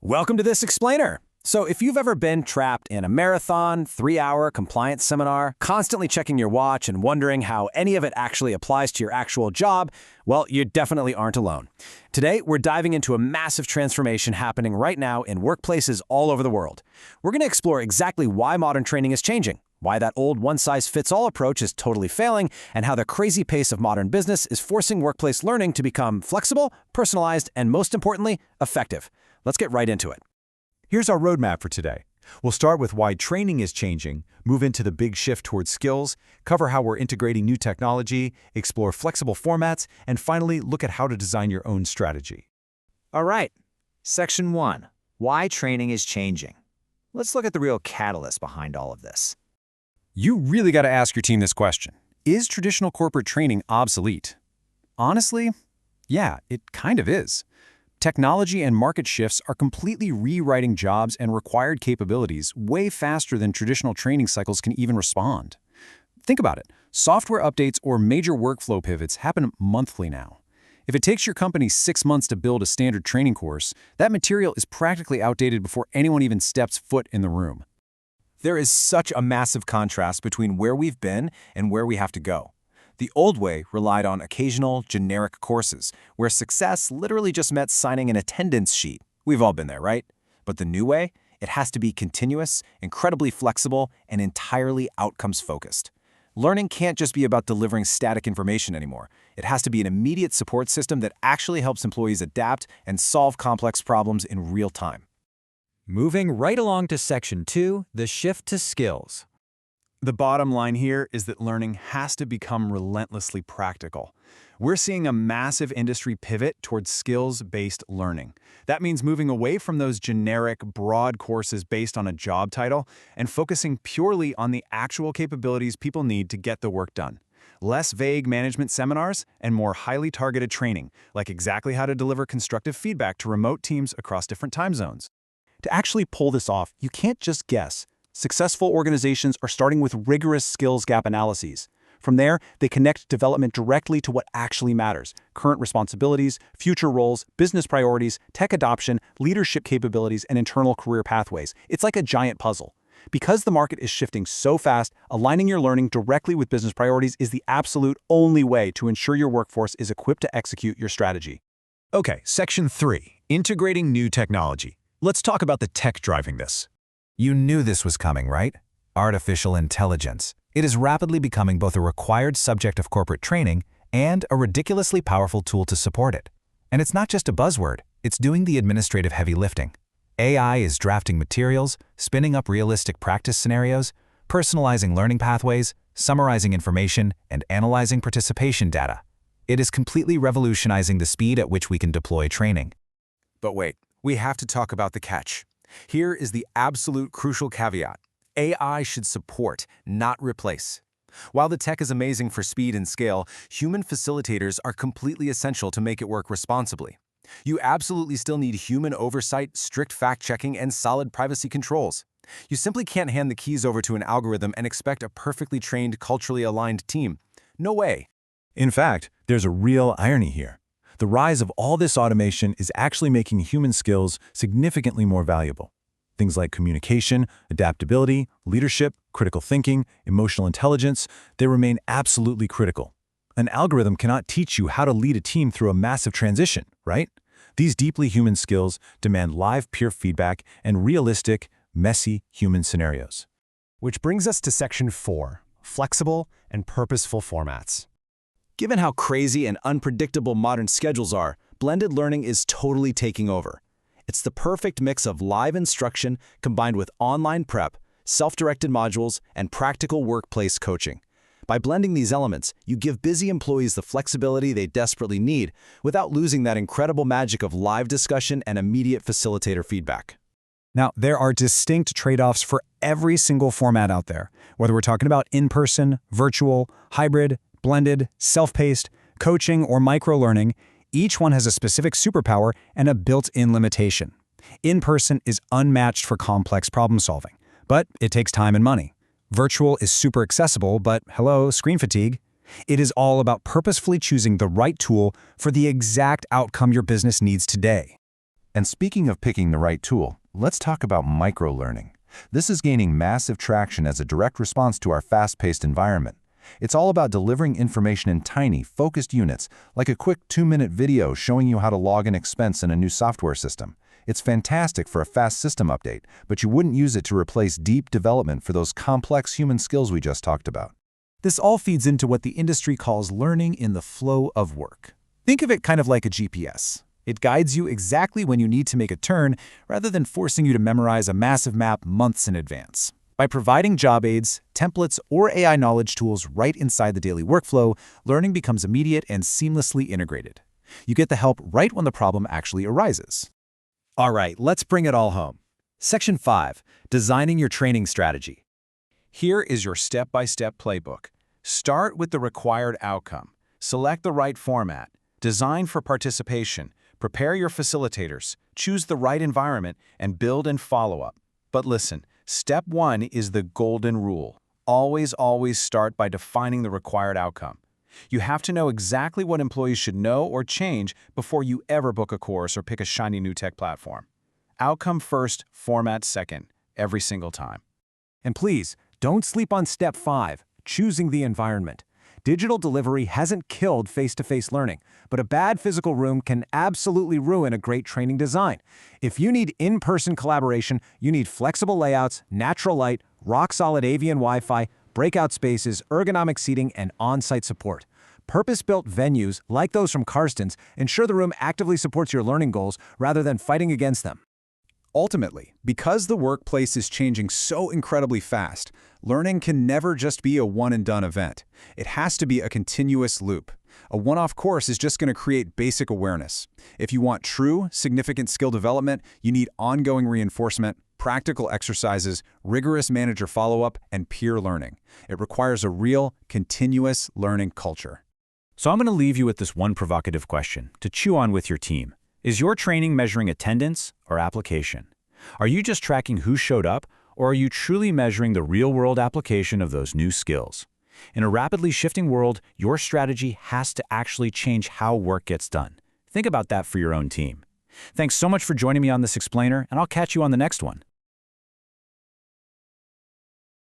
Welcome to This Explainer. So if you've ever been trapped in a marathon, 3-hour compliance seminar, constantly checking your watch and wondering how any of it actually applies to your actual job, well, you definitely aren't alone. Today, we're diving into a massive transformation happening right now in workplaces all over the world. We're going to explore exactly why modern training is changing, why that old one-size-fits-all approach is totally failing, and how the crazy pace of modern business is forcing workplace learning to become flexible, personalized, and most importantly, effective. Let's get right into it. Here's our roadmap for today. We'll start with why training is changing, move into the big shift towards skills, cover how we're integrating new technology, explore flexible formats, and finally look at how to design your own strategy. All right, Section 1, why training is changing. Let's look at the real catalyst behind all of this. You really got to ask your team this question. Is traditional corporate training obsolete? Honestly, yeah, it kind of is. Technology and market shifts are completely rewriting jobs and required capabilities way faster than traditional training cycles can even respond. Think about it. Software updates or major workflow pivots happen monthly now. If it takes your company 6 months to build a standard training course, that material is practically outdated before anyone even steps foot in the room. There is such a massive contrast between where we've been and where we have to go. The old way relied on occasional, generic courses, where success literally just meant signing an attendance sheet. We've all been there, right? But the new way? It has to be continuous, incredibly flexible, and entirely outcomes-focused. Learning can't just be about delivering static information anymore. It has to be an immediate support system that actually helps employees adapt and solve complex problems in real time. Moving right along to Section 2, the shift to skills. The bottom line here is that learning has to become relentlessly practical. We're seeing a massive industry pivot towards skills-based learning. That means moving away from those generic, broad courses based on a job title and focusing purely on the actual capabilities people need to get the work done. Less vague management seminars and more highly targeted training, like exactly how to deliver constructive feedback to remote teams across different time zones. To actually pull this off, you can't just guess. Successful organizations are starting with rigorous skills gap analyses. From there, they connect development directly to what actually matters: current responsibilities, future roles, business priorities, tech adoption, leadership capabilities, and internal career pathways. It's like a giant puzzle. Because the market is shifting so fast, aligning your learning directly with business priorities is the absolute only way to ensure your workforce is equipped to execute your strategy. Okay, Section 3, integrating new technology. Let's talk about the tech driving this. You knew this was coming, right? Artificial intelligence. It is rapidly becoming both a required subject of corporate training and a ridiculously powerful tool to support it. And it's not just a buzzword, it's doing the administrative heavy lifting. AI is drafting materials, spinning up realistic practice scenarios, personalizing learning pathways, summarizing information, and analyzing participation data. It is completely revolutionizing the speed at which we can deploy training. But wait, we have to talk about the catch. Here is the absolute crucial caveat. AI should support, not replace. While the tech is amazing for speed and scale, human facilitators are completely essential to make it work responsibly. You absolutely still need human oversight, strict fact-checking, and solid privacy controls. You simply can't hand the keys over to an algorithm and expect a perfectly trained, culturally aligned team. No way. In fact, there's a real irony here. The rise of all this automation is actually making human skills significantly more valuable. Things like communication, adaptability, leadership, critical thinking, emotional intelligence, they remain absolutely critical. An algorithm cannot teach you how to lead a team through a massive transition, right? These deeply human skills demand live peer feedback and realistic, messy human scenarios. Which brings us to Section 4, flexible and purposeful formats. Given how crazy and unpredictable modern schedules are, blended learning is totally taking over. It's the perfect mix of live instruction combined with online prep, self-directed modules, and practical workplace coaching. By blending these elements, you give busy employees the flexibility they desperately need without losing that incredible magic of live discussion and immediate facilitator feedback. Now, there are distinct trade-offs for every single format out there, whether we're talking about in-person, virtual, hybrid, blended, self-paced, coaching, or micro-learning. Each one has a specific superpower and a built-in limitation. In-person is unmatched for complex problem-solving, but it takes time and money. Virtual is super accessible, but hello, screen fatigue. It is all about purposefully choosing the right tool for the exact outcome your business needs today. And speaking of picking the right tool, let's talk about micro-learning. This is gaining massive traction as a direct response to our fast-paced environment. It's all about delivering information in tiny, focused units, like a quick 2-minute video showing you how to log an expense in a new software system. It's fantastic for a fast system update, but you wouldn't use it to replace deep development for those complex human skills we just talked about. This all feeds into what the industry calls learning in the flow of work. Think of it kind of like a GPS. It guides you exactly when you need to make a turn rather than forcing you to memorize a massive map months in advance. By providing job aids, templates, or AI knowledge tools right inside the daily workflow, learning becomes immediate and seamlessly integrated. You get the help right when the problem actually arises. All right, let's bring it all home. Section 5, Designing Your Training Strategy. Here is your step-by-step playbook. Start with the required outcome. Select the right format. Design for participation. Prepare your facilitators. Choose the right environment and build and follow up. But listen, step 1 is the golden rule. Always start by defining the required outcome. You have to know exactly what employees should know or change before you ever book a course or pick a shiny new tech platform. Outcome first, format second, every single time. And please, don't sleep on step 5, choosing the environment. Digital delivery hasn't killed face-to-face learning, but a bad physical room can absolutely ruin a great training design. If you need in-person collaboration, you need flexible layouts, natural light, rock-solid AV and Wi-Fi, breakout spaces, ergonomic seating, and on-site support. Purpose-built venues, like those from Karsten's, ensure the room actively supports your learning goals rather than fighting against them. Ultimately, because the workplace is changing so incredibly fast, learning can never just be a one-and-done event. It has to be a continuous loop. A one-off course is just going to create basic awareness. If you want true, significant skill development, you need ongoing reinforcement, practical exercises, rigorous manager follow-up, and peer learning. It requires a real, continuous learning culture. So I'm going to leave you with this one provocative question to chew on with your team. Is your training measuring attendance or application? Are you just tracking who showed up, or are you truly measuring the real-world application of those new skills? In a rapidly shifting world, your strategy has to actually change how work gets done. Think about that for your own team. Thanks so much for joining me on this explainer, and I'll catch you on the next one.